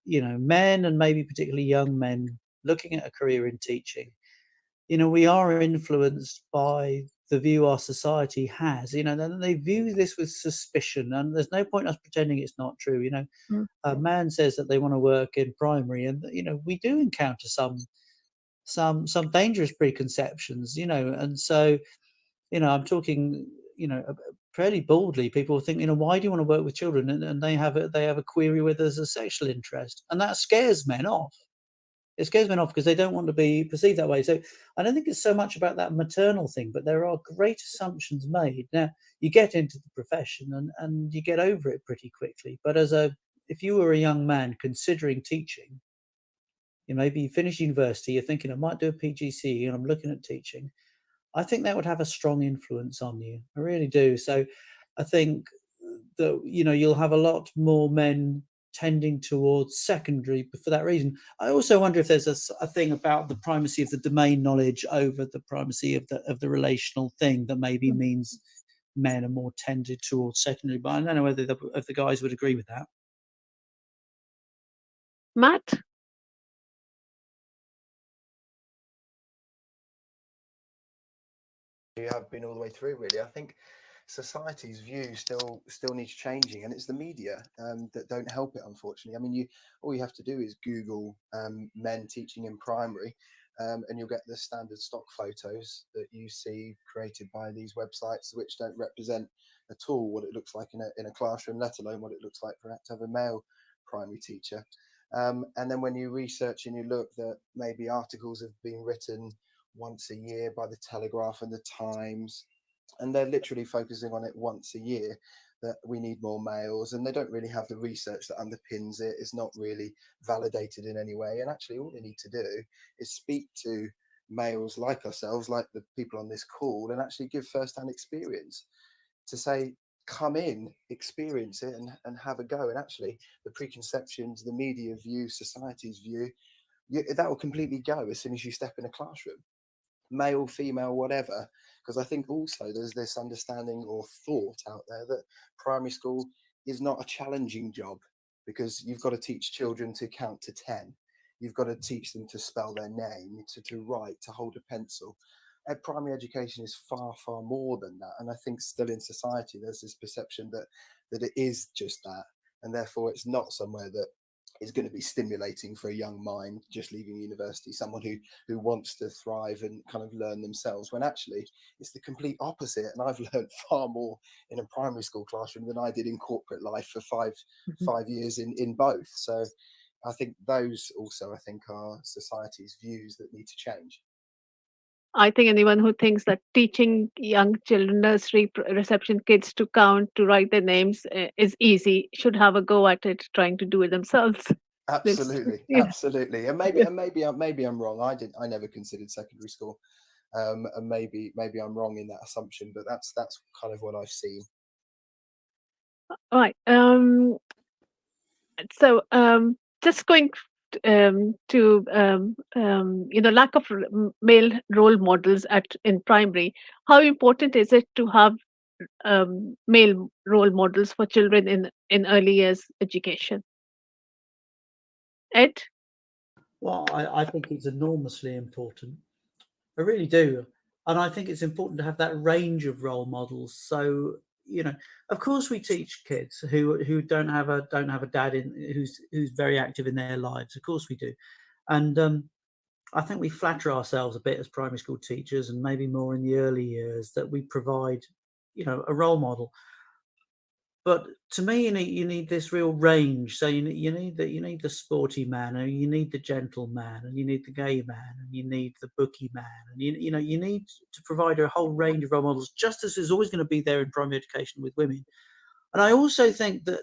men, and maybe particularly young men looking at a career in teaching, we are influenced by the view our society has. Then they view this with suspicion, and there's no point us pretending it's not true. Mm. A man says that they want to work in primary, and we do encounter some dangerous preconceptions. And so I'm talking fairly boldly. People think, why do you want to work with children? And they have a query whether there's a sexual interest, and that scares men off. It scares men off because they don't want to be perceived that way. So I don't think it's so much about that maternal thing, but there are great assumptions made. Now, you get into the profession and you get over it pretty quickly. But if you were a young man considering teaching, maybe you finish university, you're thinking, I might do a PGCE and I'm looking at teaching, I think that would have a strong influence on you. I really do. So I think that, you'll have a lot more men tending towards secondary for that reason. I also wonder if there's a thing about the primacy of the domain knowledge over the primacy of the relational thing that maybe means men are more tended towards secondary. But I don't know whether if the guys would agree with that. Matt? You have been all the way through, really. I think society's view still needs changing, and it's the media that don't help it, unfortunately. I mean, all you have to do is Google men teaching in primary, and you'll get the standard stock photos that you see created by these websites, which don't represent at all what it looks like in a classroom, let alone what it looks like to have a male primary teacher. And then when you research and you look, that maybe articles have been written once a year by the Telegraph and the Times, and they're literally focusing on it once a year, that we need more males, and they don't really have the research that underpins it. It's not really validated in any way, and actually all they need to do is speak to males like ourselves, like the people on this call, and actually give first-hand experience to say, come in, experience it, and have a go. And actually the preconceptions, the media view, society's view, that will completely go as soon as you step in a classroom, male, female, whatever. Because I think also there's this understanding or thought out there that primary school is not a challenging job, because you've got to teach children to count to 10. You've got to teach them to spell their name, to write, to hold a pencil. Primary education is far, far more than that. And I think still in society, there's this perception that it is just that. And therefore it's not somewhere that is going to be stimulating for a young mind just leaving university, someone who wants to thrive and kind of learn themselves, when actually it's the complete opposite. And I've learned far more in a primary school classroom than I did in corporate life for five years in both. So I think those also, I think, are society's views that need to change. I think anyone who thinks that teaching young children, nursery reception kids to count, to write their names is easy, should have a go at it, trying to do it themselves. Absolutely, Yeah. absolutely. And maybe I'm wrong. I never considered secondary school, and maybe I'm wrong in that assumption. But that's kind of what I've seen. All right. So just going to lack of male role models in primary. How important is it to have male role models for children in early years education? Ed? Well, I think it's enormously important. I really do. And I think it's important to have that range of role models. So, of course we teach kids who don't have a dad who's very active in their lives. Of course we do. And I think we flatter ourselves a bit as primary school teachers, and maybe more in the early years, that we provide, a role model. But to me, you need this real range. So you need the sporty man, and you need the gentleman, and you need the gay man, and you need the bookie man, and you need to provide a whole range of role models. Just as is always going to be there in primary education with women. And I also think that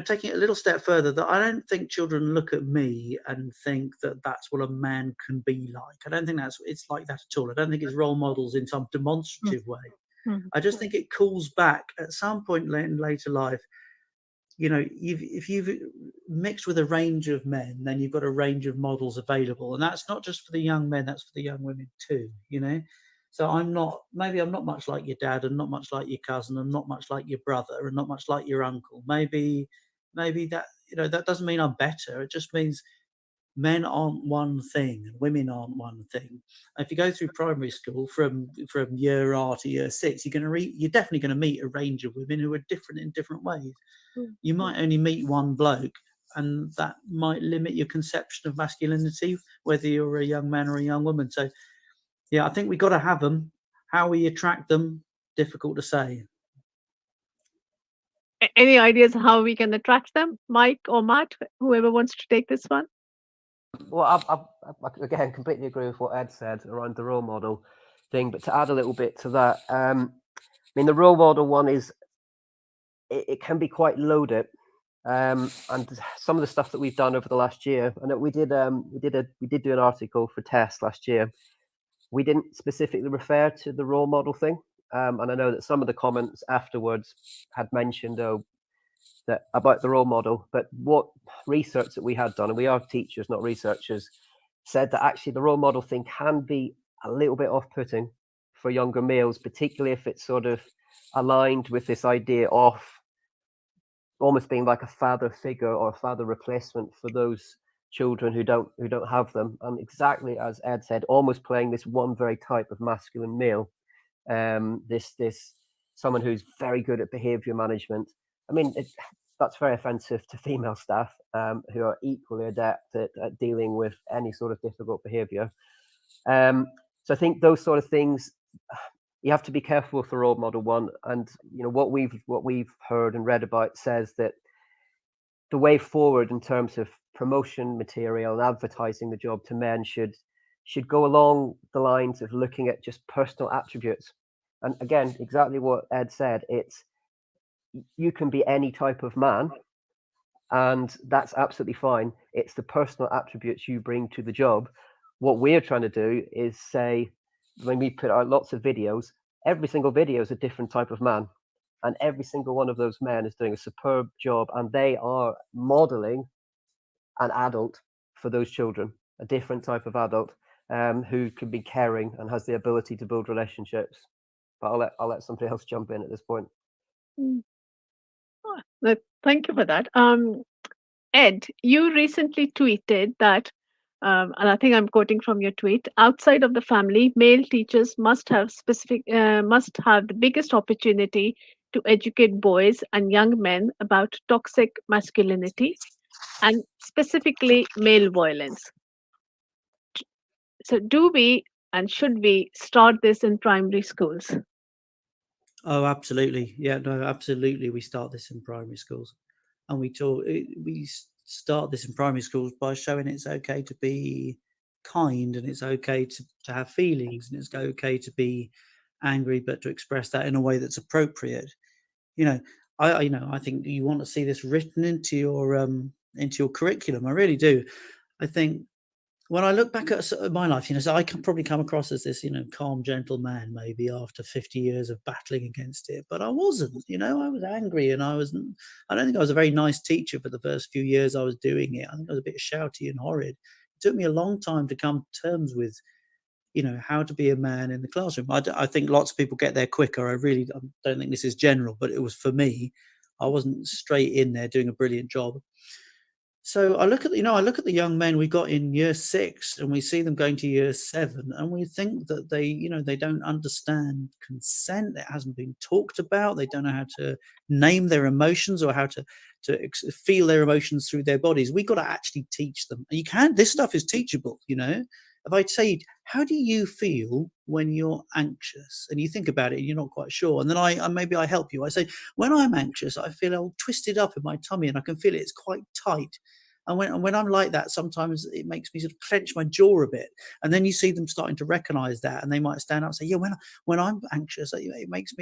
taking it a little step further, that I don't think children look at me and think that that's what a man can be like. I don't think it's like that at all. I don't think it's role models in some demonstrative way. I just think it calls back at some point in later life. If you've mixed with a range of men, then you've got a range of models available, and that's not just for the young men; that's for the young women too. So I'm not much like your dad, and not much like your cousin, and not much like your brother, and not much like your uncle. Maybe maybe that, that doesn't mean I'm better. It just means men aren't one thing and women aren't one thing. And if you go through primary school from year R to year 6, you're definitely going to meet a range of women who are different in different ways. You might only meet one bloke, and that might limit your conception of masculinity, whether you're a young man or a young woman. So yeah, I think we got to have them. How we attract them, difficult to say. Any ideas how we can attract them, Mike or Matt, whoever wants to take this one? Well, I again completely agree with what Ed said around the role model thing, but to add a little bit to that, I mean, the role model one is it can be quite loaded, and some of the stuff that we've done over the last year, and we did do an article for Test last year. We didn't specifically refer to the role model thing, and I know that some of the comments afterwards had mentioned that about the role model, but what research that we had done, and we are teachers, not researchers, said that actually the role model thing can be a little bit off-putting for younger males, particularly if it's sort of aligned with this idea of almost being like a father figure or a father replacement for those children who don't have them. And exactly as Ed said, almost playing this one very type of masculine male, this someone who's very good at behavior management. I mean, that's very offensive to female staff who are equally adept at dealing with any sort of difficult behavior. So I think those sort of things, you have to be careful with the role model one. And what we've heard and read about says that the way forward in terms of promotion material and advertising the job to men should go along the lines of looking at just personal attributes. And again, exactly what Ed said, you can be any type of man, and that's absolutely fine. It's the personal attributes you bring to the job. What we're trying to do is say, when we put out lots of videos, every single video is a different type of man, and every single one of those men is doing a superb job, and they are modeling an adult for those children, a different type of adult who can be caring and has the ability to build relationships. But I'll let somebody else jump in at this point. Thank you for that. Ed, you recently tweeted that, and I think I'm quoting from your tweet: outside of the family, male teachers must have the biggest opportunity to educate boys and young men about toxic masculinity and specifically male violence. So, do we and should we start this in primary schools? Oh, absolutely. Yeah, no, absolutely. We start this in primary schools, and we start this in primary schools by showing it's okay to be kind, and it's okay to have feelings, and it's okay to be angry, but to express that in a way that's appropriate. I think you want to see this written into your curriculum. I really do. I think when I look back at my life, so I can probably come across as this, calm, gentle man, maybe after 50 years of battling against it, but I wasn't. I was angry, and I don't think I was a very nice teacher for the first few years I was doing it. I think I was a bit shouty and horrid. It took me a long time to come to terms with, how to be a man in the classroom. I think lots of people get there quicker. I really don't think this is general, but it was for me. I wasn't straight in there doing a brilliant job. So I look at the young men we got in year 6, and we see them going to year 7, and we think that they don't understand consent. It hasn't been talked about. They don't know how to name their emotions or how to feel their emotions through their bodies. We've got to actually teach them. This stuff is teachable. If I say, how do you feel when you're anxious? And you think about it and you're not quite sure. And then maybe I help you. I say, when I'm anxious, I feel all twisted up in my tummy, and I can feel it's quite tight. And when I'm like that, sometimes it makes me sort of clench my jaw a bit. And then you see them starting to recognize that, and they might stand up and say, yeah, when I'm anxious, it makes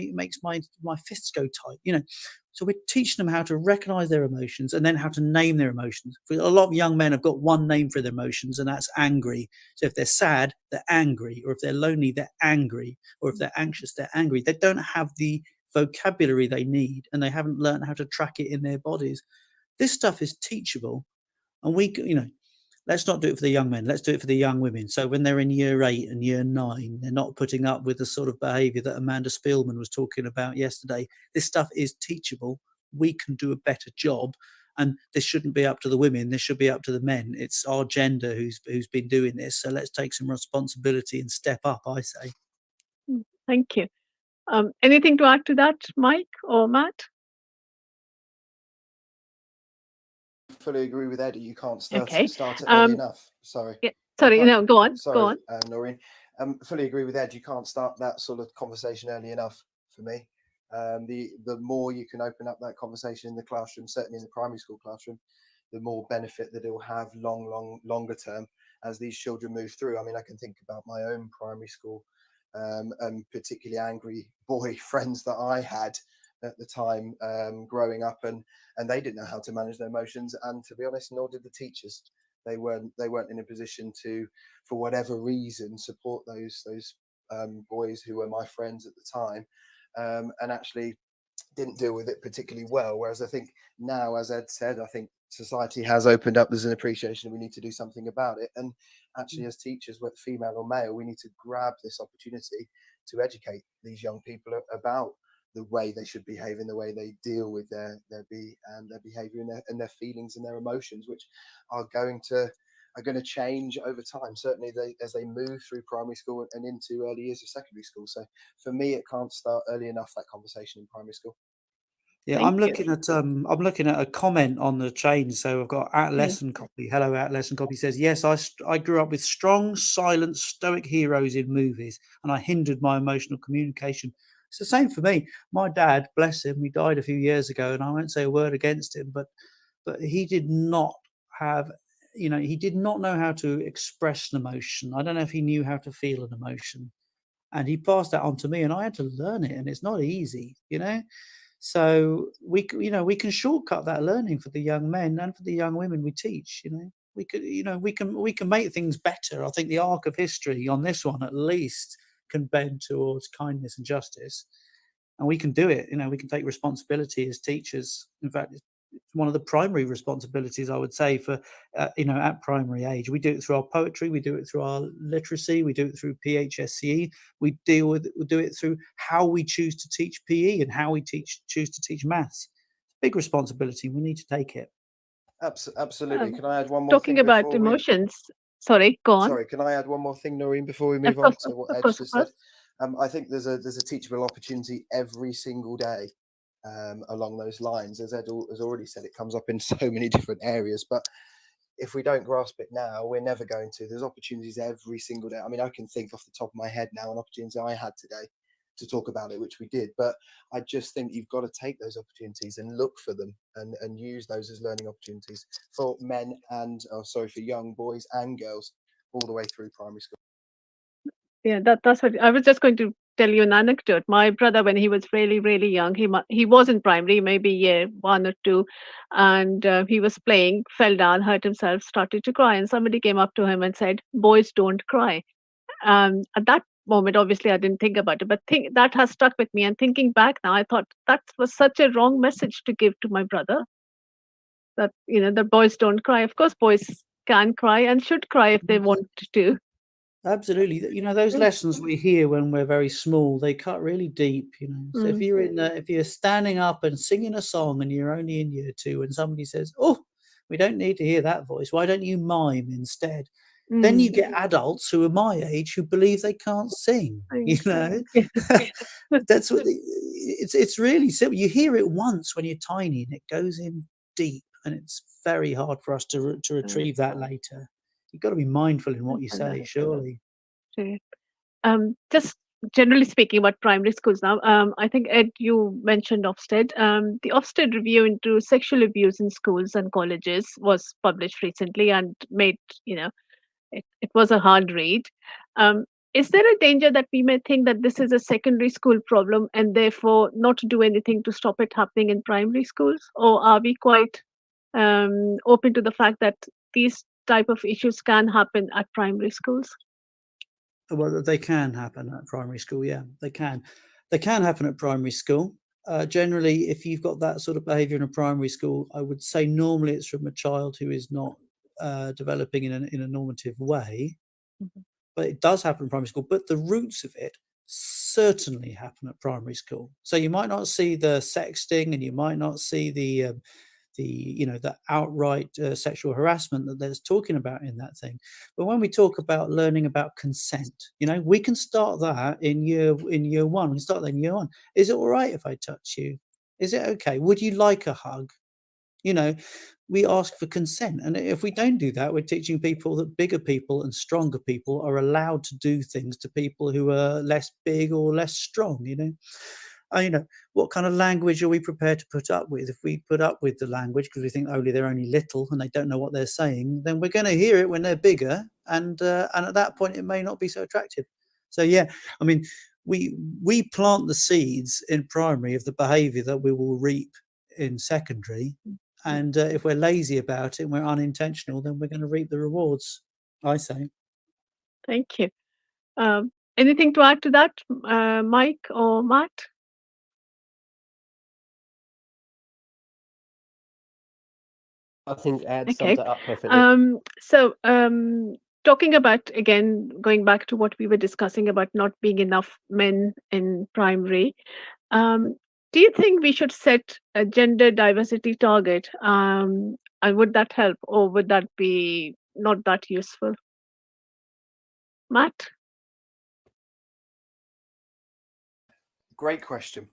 my fists go tight. So we're teaching them how to recognize their emotions and then how to name their emotions. A lot of young men have got one name for their emotions, and that's angry. So if they're sad, they're angry, or if they're lonely, they're angry, or if they're anxious, they're angry. They don't have the vocabulary they need, and they haven't learned how to track it in their bodies. This stuff is teachable, and let's not do it for the young men. Let's do it for the young women. So when they're in year 8 and year 9, they're not putting up with the sort of behavior that Amanda Spielman was talking about yesterday. This stuff is teachable. We can do a better job. and this shouldn't be up to the women. This should be up to the men. It's our gender who's been doing this. So let's take some responsibility and step up, I say. Thank you. Anything to add to that, Mike or Matt? Fully agree with Eddie. You can't start Okay. it early enough. Sorry. Yeah, sorry, can't- no, go on. Sorry, Go on. Naureen. Fully agree with Ed. You can't start that sort of conversation early enough for me. The more you can open up that conversation in the classroom, certainly in the primary school classroom, the more benefit that it will have longer term as these children move through. I mean, I can think about my own primary school and particularly angry boy friends that I had at the time growing up, and they didn't know how to manage their emotions, and to be honest, nor did the teachers. They weren't in a position to, for whatever reason, support those boys who were my friends at the time, and actually didn't deal with it particularly well. Whereas I think now, as Ed said, I think society has opened up. There's an appreciation. We need to do something about it. And actually, as teachers, whether female or male, we need to grab this opportunity to educate these young people about the way they should behave and the way they deal with their behavior and their feelings and their emotions, which are going to change over time, certainly as they move through primary school and into early years of secondary school. So for me, it can't start early enough, that conversation in primary school. Yeah, Thank I'm you. looking at a comment on the chain. So I've got Lesson Copy. Hello, Lesson Copy says, yes, I grew up with strong, silent, stoic heroes in movies, and I hindered my emotional communication. It's the same for me. My dad, bless him, he died a few years ago, and I won't say a word against him, but he did not have, he did not know how to express an emotion. I don't know if he knew how to feel an emotion, and he passed that on to me, and I had to learn it, and it's not easy, So we can shortcut that learning for the young men and for the young women we teach. We can make things better. I think the arc of history on this one, at least, can bend towards kindness and justice, and we can do it. We can take responsibility as teachers. In fact, it's one of the primary responsibilities, I would say, for at primary age. We do it through our poetry, we do it through our literacy, we do it through PHSCE. We do it through how we choose to teach PE and how we choose to teach maths. Big responsibility. We need to take it. Absolutely. Can I add one more Talking thing about emotions. Sorry, go on. Sorry, can I add one more thing, Noreen, before we move on to what Ed just said? I think there's a teachable opportunity every single day along those lines. As Ed has already said, it comes up in so many different areas, but if we don't grasp it now, we're never going to. There's opportunities every single day. I mean, I can think off the top of my head now an opportunity I had today to talk about it, which we did, but I just think you've got to take those opportunities and look for them and use those as learning opportunities for men and for young boys and girls all the way through primary school. Yeah, that's what I was just going to tell you an anecdote. My brother, when he was really, really young, he was in primary, maybe year 1 or 2, and he was playing, fell down, hurt himself, started to cry, and somebody came up to him and said, "Boys don't cry." At that moment, obviously, I didn't think about it, but that has stuck with me. And thinking back now, I thought that was such a wrong message to give to my brother. That the boys don't cry. Of course, boys can cry and should cry if they want to. Absolutely. Those lessons we hear when we're very small, they cut really deep, So if you're standing up and singing a song and you're only in year 2 and somebody says, "Oh, we don't need to hear that voice. Why don't you mime instead?" Then you get adults who are my age who believe they can't sing, That's what it's really simple. You hear it once when you're tiny and it goes in deep, and it's very hard for us to retrieve that later. You've got to be mindful in what you say, surely. Just generally speaking about primary schools now, I think, Ed, you mentioned Ofsted. The Ofsted review into sexual abuse in schools and colleges was published recently and made, it was a hard read. Is there a danger that we may think that this is a secondary school problem and therefore not do anything to stop it happening in primary schools? Or are we quite open to the fact that these type of issues can happen at primary schools? Well, they can happen at primary school. Yeah, they can. They can happen at primary school. Generally, if you've got that sort of behaviour in a primary school, I would say normally it's from a child who is not developing in a normative way. But it does happen in primary school. But the roots of it certainly happen at primary school. So you might not see the sexting, and you might not see the the outright sexual harassment that there's talking about in that thing. But when we talk about learning about consent, we can start that in year one. We can start that in year one. Is it all right if I touch you? Is it okay? Would you like a hug? We ask for consent. And if we don't do that, we're teaching people that bigger people and stronger people are allowed to do things to people who are less big or less strong, what kind of language are we prepared to put up with? If we put up with the language because we think they're only little and they don't know what they're saying, then we're going to hear it when they're bigger. And at that point, it may not be so attractive. So, yeah, I mean, we plant the seeds in primary of the behavior that we will reap in secondary. And if we're lazy about it and we're unintentional, then we're going to reap the rewards, I say. Thank you. Anything to add to that, Mike or Matt? I think Ed Okay. summed it up perfectly. So talking about, again, going back to what we were discussing about not being enough men in primary, do you think we should set a gender diversity target? And would that help, or would that be not that useful? Matt? Great question.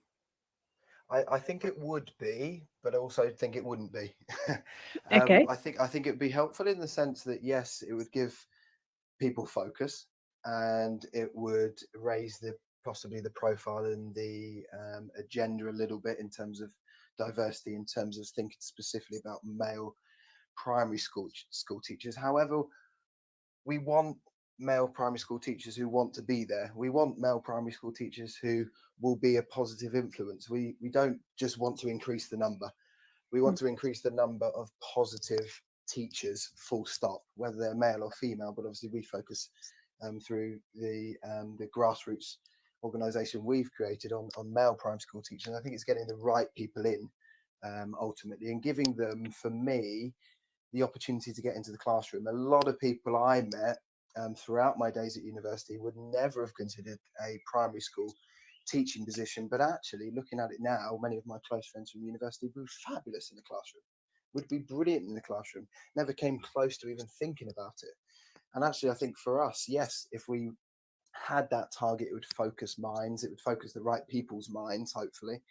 I think it would be, but I also think it wouldn't be. Okay. I think it would be helpful in the sense that, yes, it would give people focus, and it would raise possibly the profile and the agenda a little bit in terms of diversity, in terms of thinking specifically about male primary school teachers. However, we want male primary school teachers who want to be there. We want male primary school teachers who will be a positive influence. We don't just want to increase the number. We want to increase the number of positive teachers, full stop, whether they're male or female. But obviously we focus through the grassroots organisation we've created on male primary school teachers. I think it's getting the right people in ultimately, and giving them, for me, the opportunity to get into the classroom. A lot of people I met throughout my days at university would never have considered a primary school teaching position, but actually looking at it now, many of my close friends from university would be fabulous in the classroom, would be brilliant in the classroom, never came close to even thinking about it. And actually, I think for us, yes, if we had that target, it would focus minds, it would focus the right people's minds, hopefully.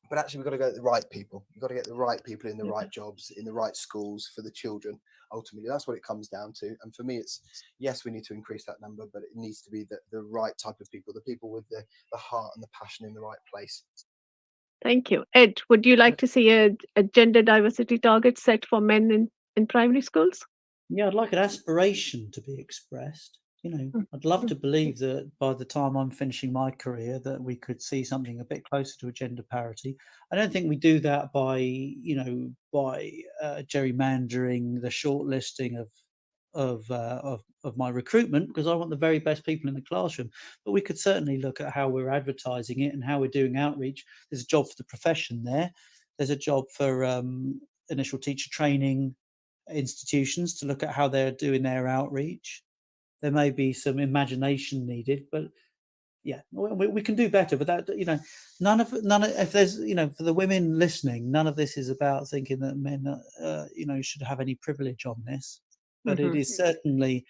But actually, we've got to get the right people. We've got to get the right people in the right jobs, in the right schools for the children. Ultimately, that's what it comes down to. And for me, it's, yes, we need to increase that number, but it needs to be the right type of people, the people with the heart and the passion in the right place. Thank you. Ed, would you like to see a gender diversity target set for men in primary schools? Yeah, I'd like an aspiration to be expressed. I'd love to believe that by the time I'm finishing my career that we could see something a bit closer to a gender parity. I don't think we do that by gerrymandering the shortlisting of my recruitment, because I want the very best people in the classroom. But we could certainly look at how we're advertising it and how we're doing outreach. There's a job for the profession there. There's a job for initial teacher training institutions to look at how they're doing their outreach. There may be some imagination needed, but yeah, we can do better. But that, none of if there's, for the women listening, none of this is about thinking that men, should have any privilege on this. But it is certainly,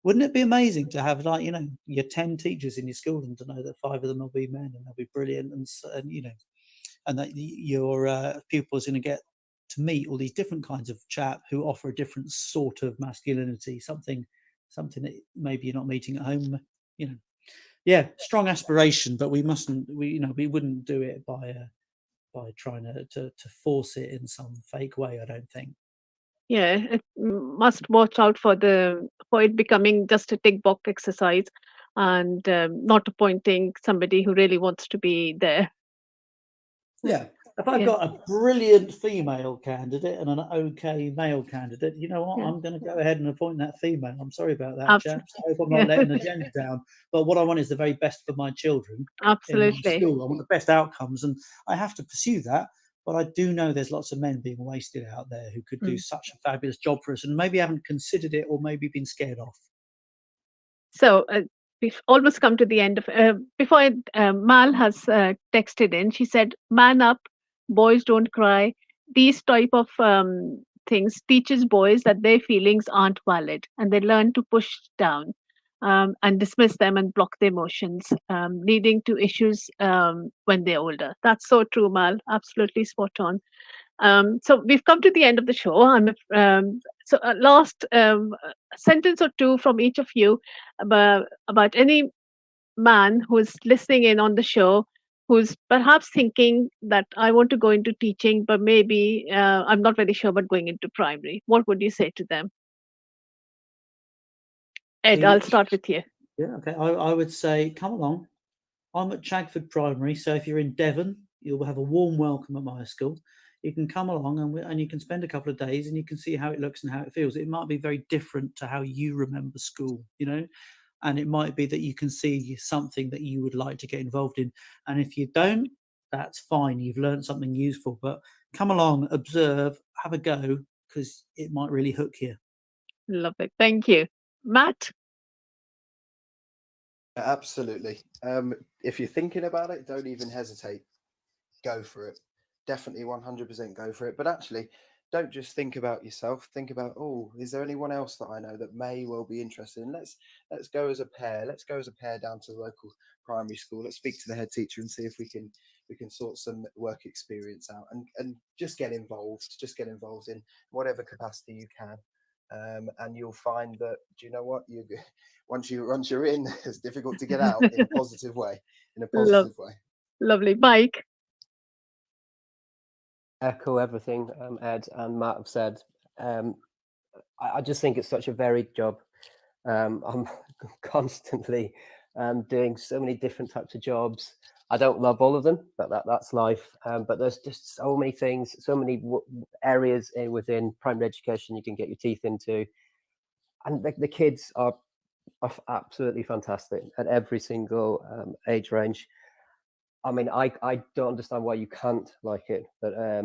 wouldn't it be amazing to have, like, your 10 teachers in your school and to know that 5 of them will be men and they'll be brilliant, and that your pupils are going to get to meet all these different kinds of chap who offer a different sort of masculinity, something that maybe you're not meeting at home. Yeah, strong aspiration, but we wouldn't do it by trying to force it in some fake way, I don't think. Yeah, it must watch out for it becoming just a tick box exercise and not appointing somebody who really wants to be there. Yeah. If I've got a brilliant female candidate and an okay male candidate, you know what? I'm going to go ahead and appoint that female. I'm sorry about that, chaps. I hope I'm not letting the gender down. But what I want is the very best for my children in my school. I want the best outcomes, and I have to pursue that. But I do know there's lots of men being wasted out there who could do such a fabulous job for us and maybe haven't considered it or maybe been scared off. So we've almost come to the end of before Mal has texted in. She said, "Man up, boys don't cry. these type of things teaches boys that their feelings aren't valid, and they learn to push down and dismiss them and block their emotions, leading to issues when they're older. That's so true, Mal. Absolutely spot on. So we've come to the end of the show. So a last sentence or two from each of you about any man who's listening in on the show, who's perhaps thinking that I want to go into teaching, but maybe I'm not very sure about going into primary. What would you say to them? Ed, I'll start with you. Yeah, okay. I would say, come along. I'm at Chagford Primary, so if you're in Devon, you'll have a warm welcome at my school. You can come along and you can spend a couple of days and you can see how it looks and how it feels. It might be very different to how you remember school, you know, and it might be that you can see something that you would like to get involved in. And if you don't, that's fine. You've learned something useful, but come along, observe, have a go, because it might really hook you. Love it. Thank you. Matt? Absolutely. If you're thinking about it, don't even hesitate. Go for it. Definitely 100% go for it. But actually, don't just think about yourself. Think about, oh, is there anyone else that I know that may well be interested? And let's go as a pair. Let's go as a pair down to the local primary school. Let's speak to the head teacher and see if we can sort some work experience out and just get involved. Just get involved in whatever capacity you can. And you'll find that, do you know what? Once you're in, it's difficult to get out in a positive way. Lovely. Mike? Echo everything Ed and Matt have said. I just think it's such a varied job. I'm constantly doing so many different types of jobs. I don't love all of them, but that's life. But there's just so many things, so many areas within primary education you can get your teeth into. And the kids are absolutely fantastic at every single age range. I mean, I don't understand why you can't like it, but I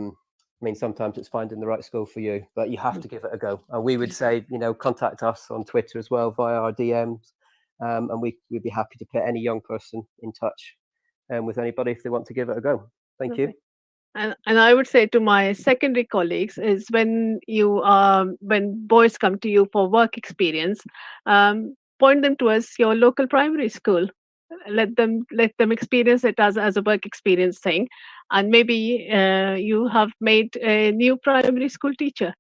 mean, sometimes it's finding the right school for you, but you have to give it a go. And we would say, you know, contact us on Twitter as well via our DMs, and we'd be happy to put any young person in touch with anybody if they want to give it a go. Thank you. And I would say to my secondary colleagues is when boys come to you for work experience, point them towards your local primary school. Let them experience it as a work experience thing, and maybe you have made a new primary school teacher.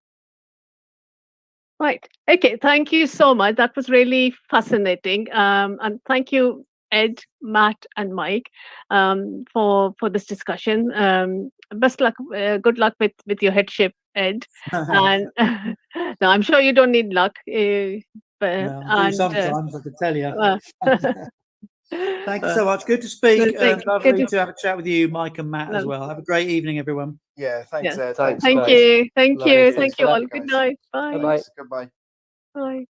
Right. Okay. Thank you so much. That was really fascinating. And thank you, Ed, Matt, and Mike, for this discussion. Best luck. Good luck with your headship, Ed. And no, I'm sure you don't need luck. Sometimes I can tell you. Thank you so much. Good to speak. Lovely to have a chat with you, Mike and Matt, as well. Have a great evening, everyone. Yeah, thanks, Ed. Thanks, Thank guys. you. Thank you. Thanks Thank you all. Good night. Bye. Bye-bye. Goodbye. Bye.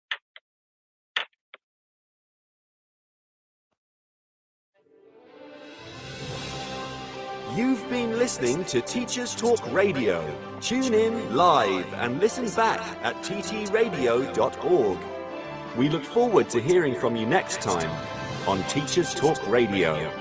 You've been listening to Teachers Talk Radio. Tune in live and listen back at ttradio.org. We look forward to hearing from you next time on Teachers Talk Radio.